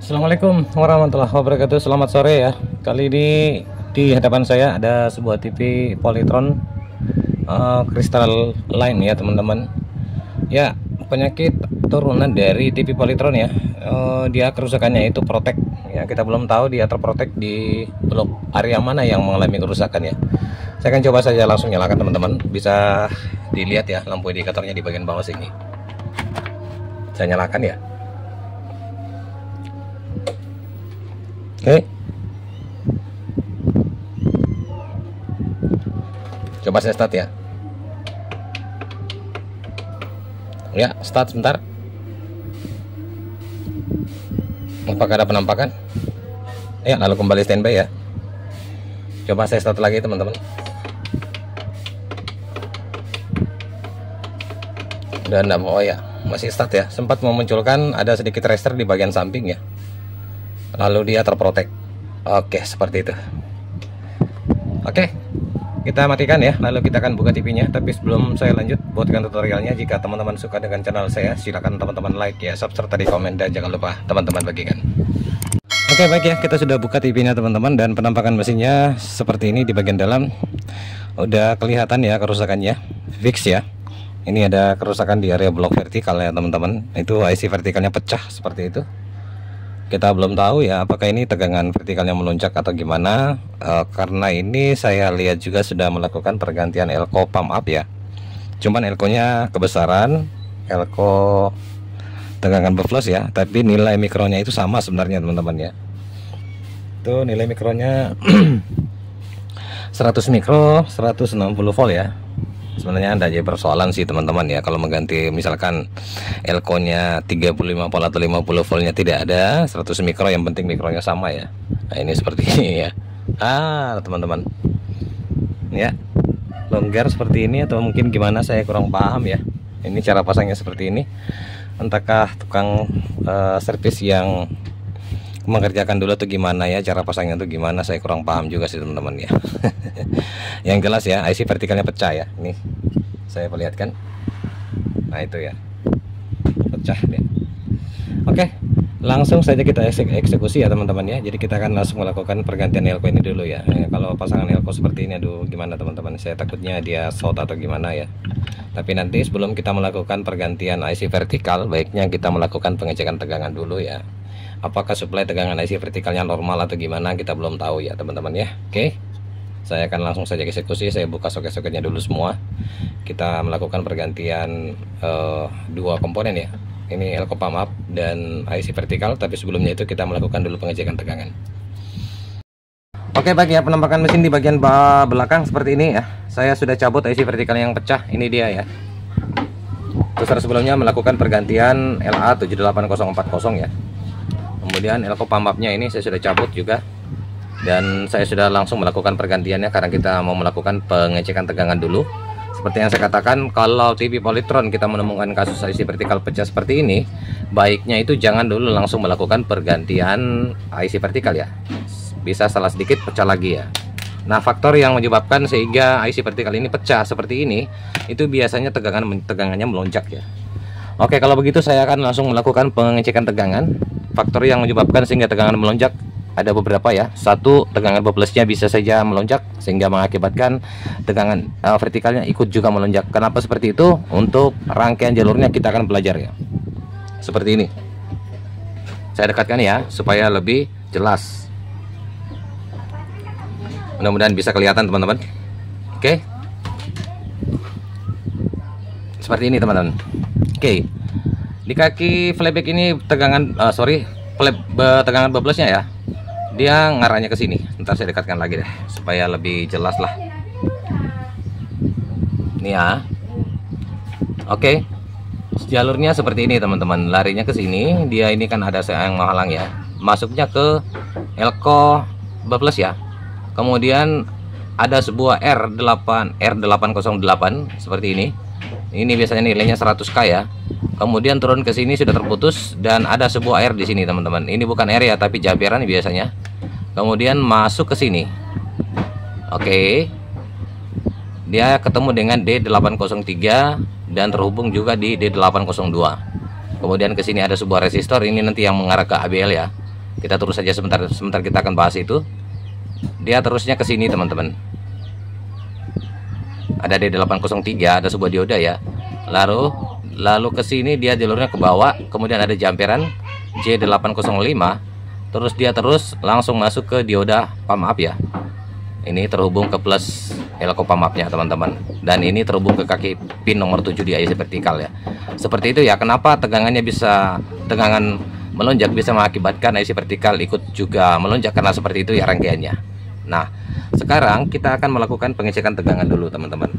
Assalamualaikum warahmatullahi wabarakatuh. Selamat sore ya. Kali ini di hadapan saya ada sebuah TV Polytron Crystal Line ya teman-teman. Ya, penyakit turunan dari TV Polytron ya. Dia kerusakannya itu protek ya. Kita belum tahu dia terprotek di blok area mana yang mengalami kerusakan ya. Saya akan coba saja langsung nyalakan teman-teman. Bisa dilihat ya lampu indikatornya di bagian bawah sini. Saya nyalakan ya. Oke. Coba saya start ya. Ya, start sebentar. Apakah ada penampakan? Ya, lalu kembali standby ya. Coba saya start lagi teman-teman. Dan oh ya, masih start ya. Sempat memunculkan ada sedikit rester di bagian samping ya. Lalu dia terprotek. Oke, seperti itu. Oke, kita matikan ya. Lalu kita akan buka TV-nya. Tapi sebelum saya lanjut buatkan tutorialnya, jika teman-teman suka dengan channel saya, silakan teman-teman like ya, subscribe tadi, komen, dan jangan lupa teman-teman bagikan. Oke, baik ya, kita sudah buka TV-nya teman-teman, dan penampakan mesinnya seperti ini. Di bagian dalam udah kelihatan ya kerusakannya, fix ya. Ini ada kerusakan di area blok vertikal ya teman-teman. Itu IC vertikalnya pecah seperti itu. Kita belum tahu ya apakah ini tegangan vertikalnya melonjak atau gimana. Karena ini saya lihat juga sudah melakukan pergantian elko pump up ya. Cuman elko-nya kebesaran, elko tegangan berflux ya, tapi nilai mikronya itu sama sebenarnya teman-teman ya. Itu nilai mikronya 100 mikro 160 volt ya. Sebenarnya ada aja persoalan sih teman-teman ya, kalau mengganti misalkan elko-nya 35 volt atau 50 voltnya tidak ada, 100 mikro yang penting mikronya sama ya. Nah, ini seperti ini ya. Teman-teman. Ya. Longgar seperti ini atau mungkin gimana saya kurang paham ya. Ini cara pasangnya seperti ini. Entahkah tukang servis yang mengerjakan dulu atau gimana ya, cara pasangnya tuh gimana, saya kurang paham juga sih teman-teman ya. Yang jelas ya IC vertikalnya pecah ya, ini saya perlihatkan. Nah itu ya, pecah ya. Oke, langsung saja kita eksekusi ya teman-teman ya. Jadi kita akan langsung melakukan pergantian elko ini dulu ya. Kalau pasangan elko seperti ini, aduh gimana teman-teman, saya takutnya dia short atau gimana ya. Tapi nanti sebelum kita melakukan pergantian IC vertikal, baiknya kita melakukan pengecekan tegangan dulu ya. Apakah suplai tegangan IC vertikalnya normal atau gimana, kita belum tahu ya teman-teman ya. Oke, saya akan langsung saja eksekusi. Saya buka soket-soketnya dulu semua. Kita melakukan pergantian dua komponen ya. Ini elko pump up dan IC vertikal. Tapi sebelumnya itu kita melakukan dulu pengecekan tegangan. Oke, baik ya, penampakan mesin di bagian belakang seperti ini ya. Saya sudah cabut IC vertikal yang pecah. Ini dia ya. Terus sebelumnya melakukan pergantian LA 78040 ya. Kemudian elko pump up-nya ini saya sudah cabut juga, dan saya sudah langsung melakukan pergantiannya karena kita mau melakukan pengecekan tegangan dulu. Seperti yang saya katakan, kalau TV Polytron kita menemukan kasus IC vertikal pecah seperti ini, baiknya itu jangan dulu langsung melakukan pergantian IC vertikal ya. Bisa salah sedikit pecah lagi ya. Nah, faktor yang menyebabkan sehingga IC vertikal ini pecah seperti ini, itu biasanya tegangannya melonjak ya. Oke, kalau begitu saya akan langsung melakukan pengecekan tegangan. Faktor yang menyebabkan sehingga tegangan melonjak ada beberapa ya. Satu, tegangan bubblesnya bisa saja melonjak sehingga mengakibatkan tegangan vertikalnya ikut juga melonjak. Kenapa seperti itu? Untuk rangkaian jalurnya kita akan belajar ya. Seperti ini. Saya dekatkan ya supaya lebih jelas. Mudah-mudahan bisa kelihatan teman-teman. Oke. Seperti ini teman-teman. Oke. Di kaki flybag ini tegangan tegangan bubblesnya ya, dia ngarahnya ke sini. Ntar saya dekatkan lagi deh supaya lebih jelas lah. Ini ya. Oke. Jalurnya seperti ini teman-teman. Larinya ke sini. Dia ini kan ada yang menghalang ya. Masuknya ke elko bubbles ya. Kemudian ada sebuah R808 seperti ini. Ini biasanya nilainya 100k ya. Kemudian turun ke sini sudah terputus dan ada sebuah air di sini teman-teman. Ini bukan air ya, tapi jaberan biasanya. Kemudian masuk ke sini. Oke. Dia ketemu dengan D803 dan terhubung juga di D802. Kemudian ke sini ada sebuah resistor, ini nanti yang mengarah ke ABL ya. Kita terus saja sebentar kita akan bahas itu. Dia terusnya ke sini teman-teman. Ada D803, ada sebuah dioda ya. Lalu ke sini dia jalurnya ke bawah, kemudian ada jamperan J805. Terus dia langsung masuk ke dioda pump up ya. Ini terhubung ke plus elko pump up-nya teman-teman. Dan ini terhubung ke kaki pin nomor 7 di IC vertikal ya. Seperti itu ya. Kenapa tegangan melonjak bisa mengakibatkan IC vertikal ikut juga melonjak, karena seperti itu ya rangkaiannya. Nah, sekarang kita akan melakukan pengecekan tegangan dulu teman-teman.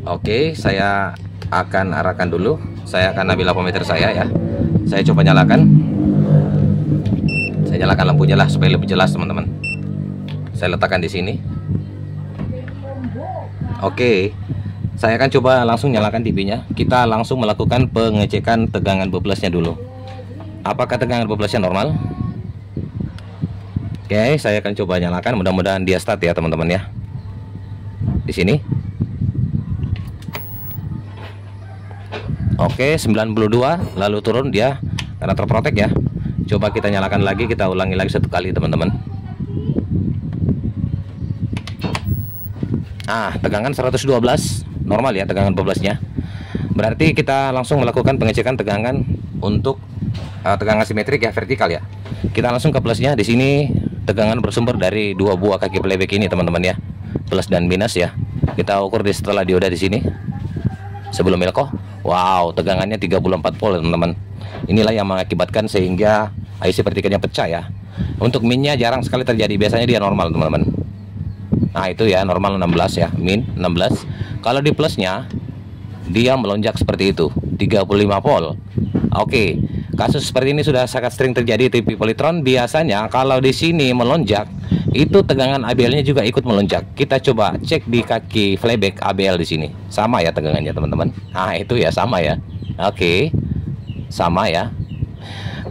Oke, saya akan arahkan dulu. Saya akan ambil ampermeter saya ya. Saya coba nyalakan. Saya nyalakan lampunya lah supaya lebih jelas teman-teman. Saya letakkan di sini. Oke, saya akan coba langsung nyalakan TV-nya. Kita langsung melakukan pengecekan tegangan beblasnya dulu. Apakah tegangan beblasnya normal? Oke, saya akan coba nyalakan. Mudah-mudahan dia start ya teman-teman ya. Di sini. Oke, 92, lalu turun dia karena terprotek ya. Coba kita nyalakan lagi, kita ulangi lagi satu kali teman-teman. Nah, tegangan 112 normal ya tegangan beblasnya. Berarti kita langsung melakukan pengecekan tegangan untuk tegangan simetrik ya, vertikal ya. Kita langsung ke plusnya. Di sini tegangan bersumber dari dua buah kaki playback ini teman-teman ya, plus dan minus ya. Kita ukur di setelah dioda di sini sebelum elko. Wow, tegangannya 34 volt teman-teman. Inilah yang mengakibatkan sehingga IC vertikalnya pecah ya. Untuk minnya jarang sekali terjadi, biasanya dia normal teman-teman. Nah itu ya, normal 16 ya, min 16. Kalau di plusnya dia melonjak seperti itu, 35 volt. Oke, kasus seperti ini sudah sangat sering terjadi di TV Polytron. Biasanya kalau di sini melonjak, itu tegangan ABL-nya juga ikut melonjak. Kita coba cek di kaki flyback ABL di sini. Sama ya tegangannya teman-teman. Nah itu ya, sama ya. Oke, sama ya.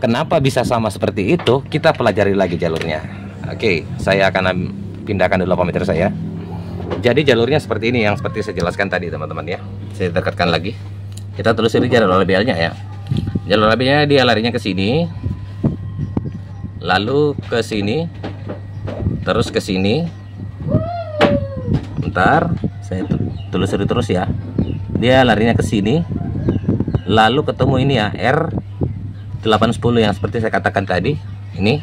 Kenapa bisa sama seperti itu? Kita pelajari lagi jalurnya. Oke, saya akan pindahkan dulu ampermeter saya. Jadi jalurnya seperti ini, yang seperti saya jelaskan tadi teman-teman ya. Saya dekatkan lagi. Kita telusuri jalur ABL-nya ya. Jalur ABL-nya dia larinya ke sini, lalu ke sini, terus ke sini. Bentar, saya telusuri terus ya. Dia larinya ke sini, lalu ketemu ini ya, R810 yang seperti saya katakan tadi. Ini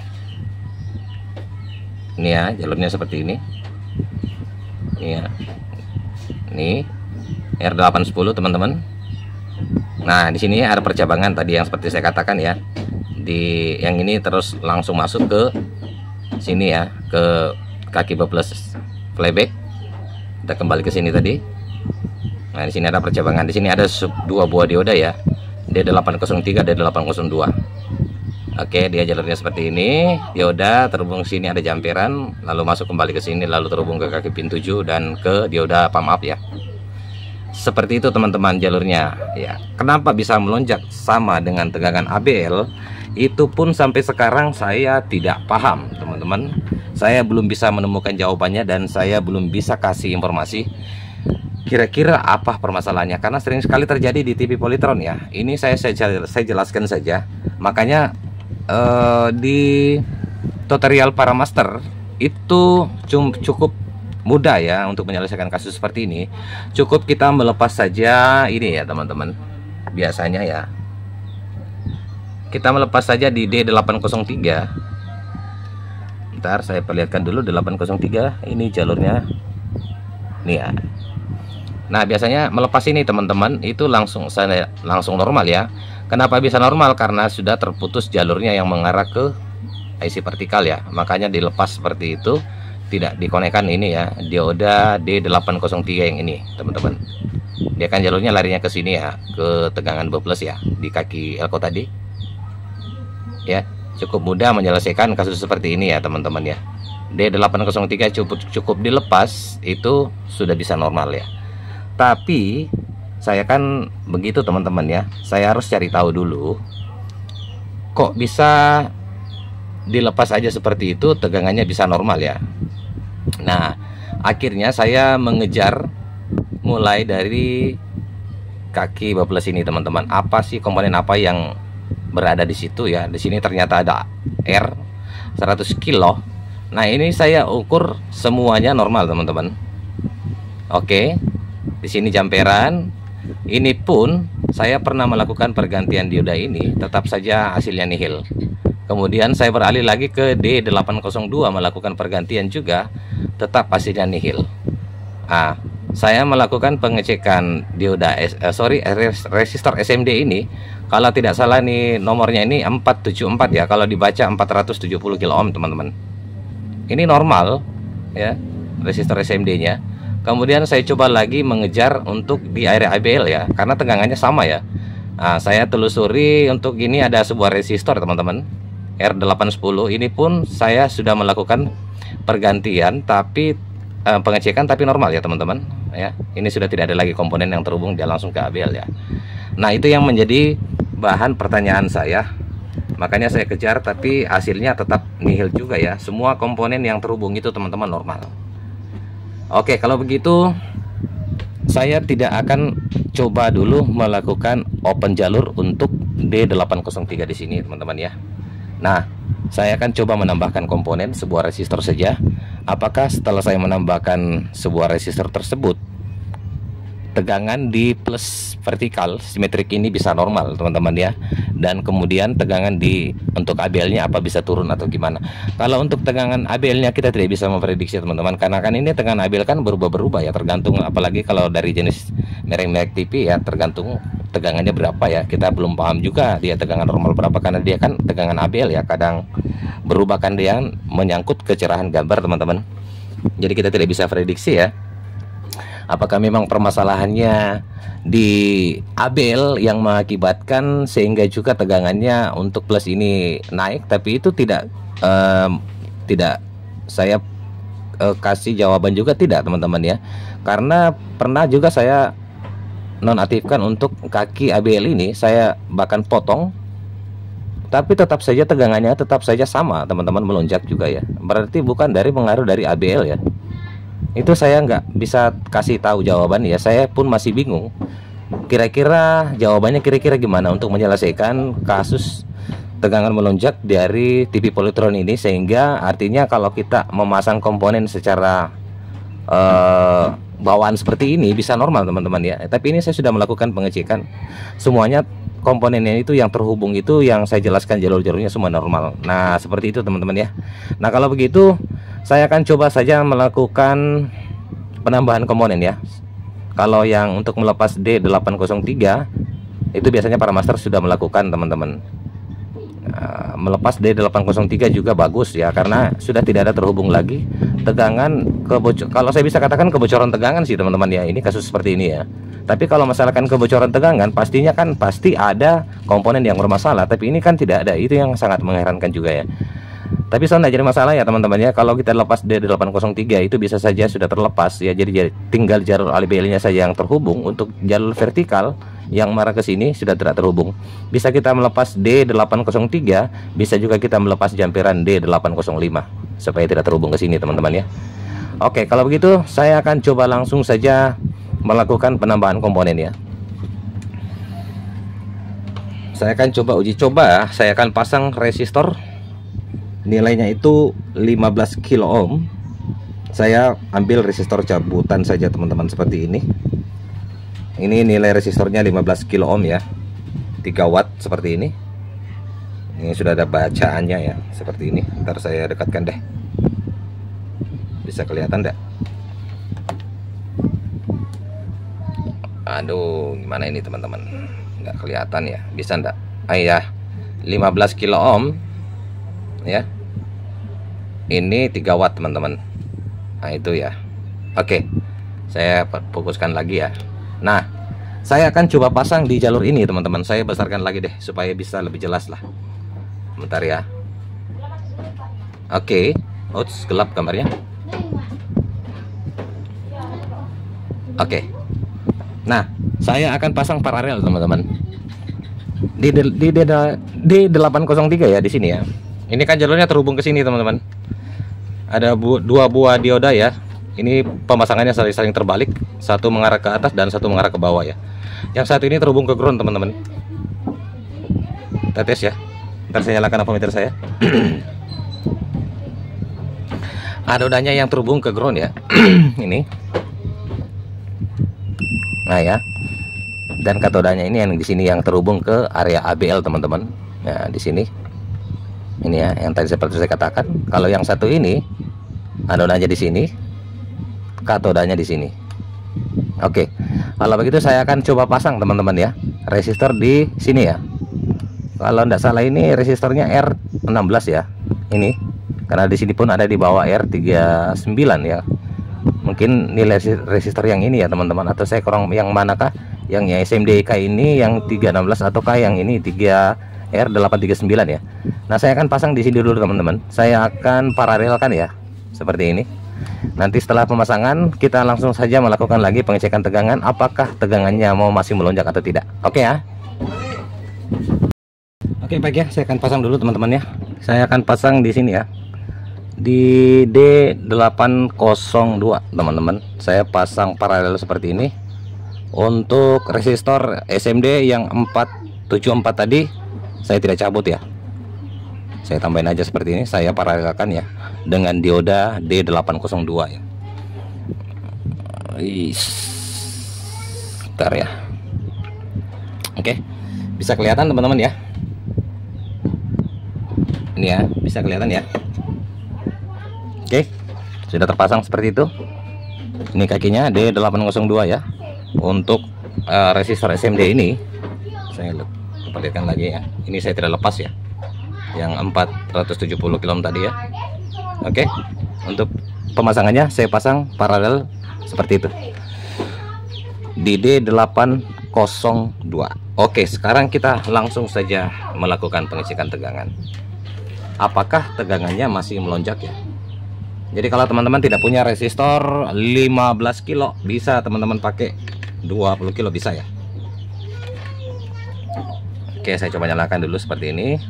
ya, jalurnya seperti ini. Ini ya. Ini R810 teman-teman. Nah, di sini ada percabangan tadi yang seperti saya katakan ya. Di yang ini terus langsung masuk ke sini ya, ke kaki beblas flyback. Kita kembali ke sini tadi. Nah, di sini ada percabangan. Di sini ada dua buah dioda ya. D803, D802. Oke, dia jalurnya seperti ini. Dioda terhubung sini, ada jamperan, lalu masuk kembali ke sini, lalu terhubung ke kaki pin 7 dan ke dioda pump up ya. Seperti itu teman-teman jalurnya ya. Kenapa bisa melonjak sama dengan tegangan ABL? Itu pun sampai sekarang saya tidak paham teman-teman. Saya belum bisa menemukan jawabannya dan saya belum bisa kasih informasi kira-kira apa permasalahannya, karena sering sekali terjadi di TV Polytron ya. Ini saya jelaskan saja. Makanya di tutorial para master itu cukup mudah ya untuk menyelesaikan kasus seperti ini. Cukup kita melepas saja ini ya teman-teman. Biasanya ya kita melepas saja di D803. Ntar saya perlihatkan dulu D803. Ini jalurnya nih ya. Nah biasanya melepas ini teman-teman itu langsung normal ya. Kenapa bisa normal? Karena sudah terputus jalurnya yang mengarah ke IC vertikal ya. Makanya dilepas seperti itu, tidak dikonekkan ini ya, dioda D803 yang ini teman-teman. Dia kan jalurnya larinya ke sini ya, ke tegangan beblas ya, di kaki elko tadi ya. Cukup mudah menyelesaikan kasus seperti ini ya teman-teman ya. D803 cukup dilepas itu sudah bisa normal ya. Tapi saya kan begitu teman-teman ya, saya harus cari tahu dulu kok bisa dilepas aja seperti itu tegangannya bisa normal ya. Nah akhirnya saya mengejar mulai dari kaki beblas ini teman-teman. Apa sih komponen apa yang berada di situ ya. Di sini ternyata ada R 100 kilo. Nah, ini saya ukur semuanya normal teman-teman. Oke, di sini jamperan. Ini pun saya pernah melakukan pergantian dioda ini, tetap saja hasilnya nihil. Kemudian saya beralih lagi ke D802 melakukan pergantian juga, tetap hasilnya nihil. Nah, saya melakukan pengecekan dioda resistor SMD ini. Kalau tidak salah nih nomornya ini 474 ya, kalau dibaca 470 kilo ohm teman-teman. Ini normal ya, resistor SMD-nya. Kemudian saya coba lagi mengejar untuk di area ABL ya, karena tegangannya sama ya. Nah, saya telusuri untuk ini ada sebuah resistor teman-teman, R810. Ini pun saya sudah melakukan pergantian tapi pengecekan tapi normal ya teman-teman ya. Ini sudah tidak ada lagi komponen yang terhubung, dia langsung ke ABL ya. Nah, itu yang menjadi bahan pertanyaan saya. Makanya saya kejar tapi hasilnya tetap nihil juga ya. Semua komponen yang terhubung itu teman-teman normal. Oke, kalau begitu saya tidak akan coba dulu melakukan open jalur untuk D803 di sini teman-teman ya. Nah, saya akan coba menambahkan komponen sebuah resistor saja. Apakah setelah saya menambahkan sebuah resistor tersebut, tegangan di plus vertikal simetrik ini bisa normal teman-teman ya, dan kemudian tegangan di untuk ABL-nya apa bisa turun atau gimana. Kalau untuk tegangan ABL-nya kita tidak bisa memprediksi teman-teman, karena kan ini tegangan ABL kan berubah-berubah ya, tergantung, apalagi kalau dari jenis merek-merek TV ya, tergantung tegangannya berapa ya. Kita belum paham juga dia tegangan normal berapa, karena dia kan tegangan ABL ya, kadang berubah kan dia menyangkut kecerahan gambar teman-teman. Jadi kita tidak bisa prediksi ya, apakah memang permasalahannya di ABL yang mengakibatkan sehingga juga tegangannya untuk plus ini naik. Tapi itu tidak saya kasih jawaban juga tidak teman-teman ya, karena pernah juga saya nonaktifkan untuk kaki ABL ini, saya bahkan potong, tapi tetap saja tegangannya tetap saja sama teman-teman, melonjak juga ya. Berarti bukan dari pengaruh dari ABL ya. Itu saya nggak bisa kasih tahu jawaban ya, saya pun masih bingung kira-kira jawabannya kira-kira gimana untuk menyelesaikan kasus tegangan melonjak dari TV Polytron ini, sehingga artinya kalau kita memasang komponen secara bawaan seperti ini bisa normal teman-teman ya. Tapi ini saya sudah melakukan pengecekan semuanya, komponennya itu yang terhubung itu yang saya jelaskan jalur-jalurnya semua normal. Nah, seperti itu teman-teman ya. Nah, kalau begitu saya akan coba saja melakukan penambahan komponen ya. Kalau yang untuk melepas D803 itu biasanya para master sudah melakukan teman-teman. Nah, melepas D803 juga bagus ya, karena sudah tidak ada terhubung lagi tegangan kalau saya bisa katakan kebocoran tegangan sih teman-teman ya, ini kasus seperti ini ya. Tapi kalau masalahkan kebocoran tegangan, pastinya kan pasti ada komponen yang bermasalah, tapi ini kan tidak ada. Itu yang sangat mengherankan juga ya. Tapi so tidak jadi masalah ya teman-teman ya. Kalau kita lepas D803 itu bisa saja sudah terlepas ya, jadi tinggal jalur ABL-nya saja yang terhubung. Untuk jalur vertikal yang marah ke sini sudah tidak terhubung. Bisa kita melepas D803, bisa juga kita melepas jampiran D805 supaya tidak terhubung ke sini teman-teman ya. Oke, kalau begitu saya akan coba langsung saja melakukan penambahan komponen ya. Saya akan coba uji coba, saya akan pasang resistor, nilainya itu 15 kilo ohm. Saya ambil resistor cabutan saja teman-teman seperti ini. Ini nilai resistornya 15 kilo ohm ya, 3 watt seperti ini. Ini sudah ada bacaannya ya, seperti ini. Ntar saya dekatkan deh, bisa kelihatan enggak? Aduh, gimana ini teman-teman, nggak kelihatan ya, bisa enggak? Ya, 15 kilo ohm ya, ini 3 watt teman-teman. Nah itu ya. Oke, saya fokuskan lagi ya. Nah, saya akan coba pasang di jalur ini teman-teman. Saya besarkan lagi deh supaya bisa lebih jelas lah. Bentar ya. Oke. Ouch, gelap gambarnya. Oke. Nah, saya akan pasang paralel teman-teman di D803 ya, di sini ya. Ini kan jalurnya terhubung ke sini teman-teman. Ada 2 buah dioda ya. Ini pemasangannya saling terbalik, satu mengarah ke atas dan satu mengarah ke bawah ya. Yang satu ini terhubung ke ground teman-teman. Kita tes ya. Ntar saya nyalakan ampermeter saya. Adodanya yang terhubung ke ground ya. Ini. Nah ya. Dan katodanya ini yang di sini yang terhubung ke area ABL teman-teman. Nah, di sini. Ini ya, yang tadi seperti saya katakan. Kalau yang satu ini adodanya di sini, katodanya di sini. Oke. Kalau begitu saya akan coba pasang teman-teman ya. Resistor di sini ya. Kalau tidak salah ini resistornya R16 ya. Ini. Karena di sini pun ada di bawah R39 ya. Mungkin nilai resistor yang ini ya teman-teman, atau saya kurang yang manakah? Yang SMDK ini yang 316 ataukah yang ini 3R839 ya. Nah, saya akan pasang di sini dulu teman-teman. Saya akan paralelkan ya. Seperti ini. Nanti setelah pemasangan kita langsung saja melakukan lagi pengecekan tegangan, apakah tegangannya mau masih melonjak atau tidak. Oke ya. Oke, baik ya, saya akan pasang dulu teman-teman ya. Saya akan pasang di sini ya. Di D802 teman-teman. Saya pasang paralel seperti ini. Untuk resistor SMD yang 474 tadi saya tidak cabut ya. Saya tambahin aja seperti ini, saya paralelkan ya dengan dioda D802 ya. Bentar ya. Oke. Bisa kelihatan teman-teman ya. Ini ya, bisa kelihatan ya. Oke. Sudah terpasang seperti itu. Ini kakinya D802 ya. Untuk resistor SMD ini saya perlihatkan lagi ya. Ini saya tidak lepas ya. Yang 470 kilo tadi ya. Oke. Untuk pemasangannya saya pasang paralel seperti itu. Di D802. Oke, sekarang kita langsung saja melakukan pengecekan tegangan. Apakah tegangannya masih melonjak ya? Jadi kalau teman-teman tidak punya resistor 15 kilo, bisa teman-teman pakai 20 kilo bisa ya. Oke, saya coba nyalakan dulu seperti ini.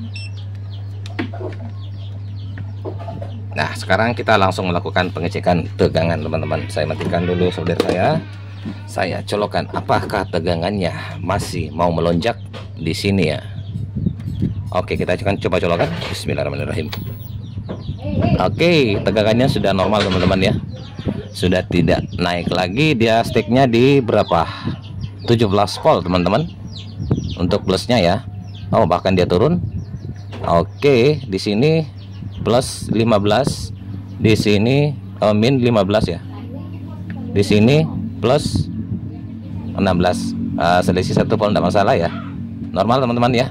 Nah, sekarang kita langsung melakukan pengecekan tegangan teman-teman. Saya matikan dulu solder saya. Saya colokkan apakah tegangannya masih mau melonjak di sini ya. Oke, kita akan coba colokkan. Bismillahirrahmanirrahim. Oke, tegangannya sudah normal teman-teman ya. Sudah tidak naik lagi, dia sticknya di berapa? 17 volt teman-teman. Untuk plusnya ya. Oh, bahkan dia turun. Oke, di sini plus 15, di sini min 15 ya. Di sini plus 16. Selisih 1 volt tidak masalah ya. Normal teman-teman ya.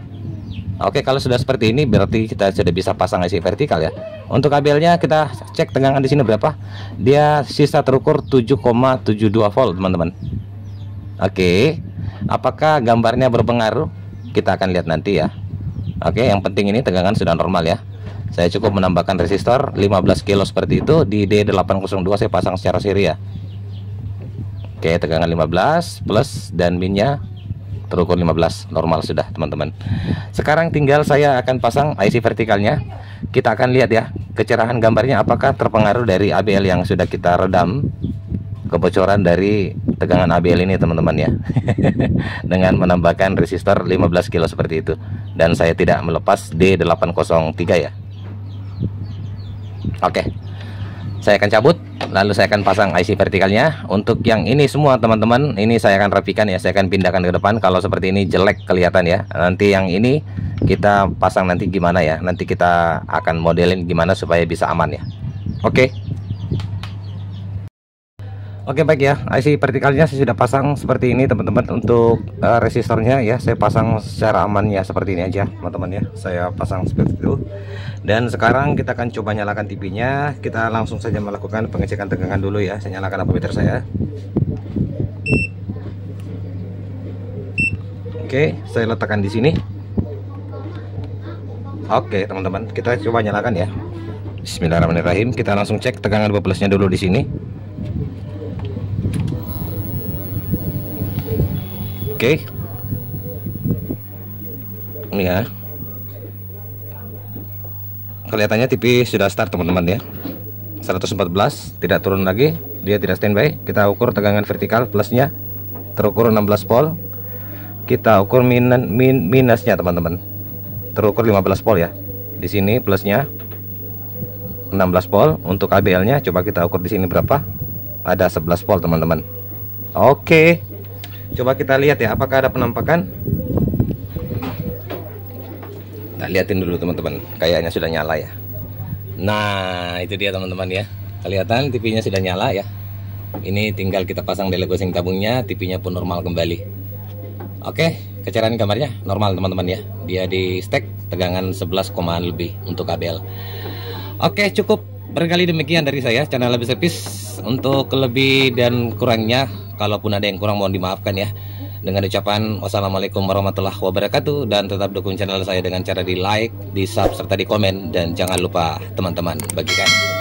Oke, kalau sudah seperti ini berarti kita sudah bisa pasang IC vertikal ya. Untuk kabelnya kita cek tegangan di sini berapa. Dia sisa terukur 7,72 volt teman-teman. Oke, apakah gambarnya berpengaruh? Kita akan lihat nanti ya. Oke, yang penting ini tegangan sudah normal ya. Saya cukup menambahkan resistor 15 kilo seperti itu. Di D802 saya pasang secara seri ya. Oke, tegangan 15 plus dan minnya terukur 15, normal sudah teman-teman. Sekarang tinggal saya akan pasang IC vertikalnya. Kita akan lihat ya kecerahan gambarnya apakah terpengaruh dari ABL yang sudah kita redam, kebocoran dari tegangan ABL ini teman-teman ya. Dengan menambahkan resistor 15 kilo seperti itu. Dan saya tidak melepas D803 ya. Oke, saya akan cabut, lalu saya akan pasang IC vertikalnya. Untuk yang ini semua teman-teman, ini saya akan rapikan ya. Saya akan pindahkan ke depan. Kalau seperti ini jelek kelihatan ya. Nanti yang ini kita pasang nanti gimana ya. Nanti kita akan modelin gimana supaya bisa aman ya. Oke. Oke, baik ya, IC vertikalnya saya sudah pasang seperti ini teman-teman. Untuk resistornya ya saya pasang secara aman ya, seperti ini aja teman-teman ya. Saya pasang seperti itu. Dan sekarang kita akan coba nyalakan TV-nya. Kita langsung saja melakukan pengecekan tegangan dulu ya. Saya nyalakan ampermeter saya. Oke, saya letakkan di sini. Oke teman-teman, kita coba nyalakan ya. Bismillahirrahmanirrahim. Kita langsung cek tegangan plusnya dulu di sini. Oke, ini ya, kelihatannya TV sudah start teman-teman ya. 114, tidak turun lagi, dia tidak standby. Kita ukur tegangan vertikal plusnya terukur 16 volt. Kita ukur minusnya teman-teman. terukur 15 volt ya. Di sini plusnya 16 volt. Untuk ABL-nya coba kita ukur di sini berapa? Ada 11 volt teman-teman. Oke. Coba kita lihat ya, apakah ada penampakan? Kita liatin dulu teman-teman. Kayaknya sudah nyala ya. Nah, itu dia teman-teman ya. Kelihatan TV-nya sudah nyala ya. Ini tinggal kita pasang delay gosing tabungnya, TV-nya pun normal kembali. Oke, kecerahan gambarnya normal teman-teman ya. Dia di stack tegangan 11, lebih untuk kabel. Oke, cukup. Barangkali demikian dari saya, channel Lebih Servis. Untuk lebih dan kurangnya, kalaupun ada yang kurang mohon dimaafkan ya. Dengan ucapan wassalamualaikum warahmatullahi wabarakatuh. Dan tetap dukung channel saya dengan cara di like, di sub, serta di komen. Dan jangan lupa teman-teman bagikan.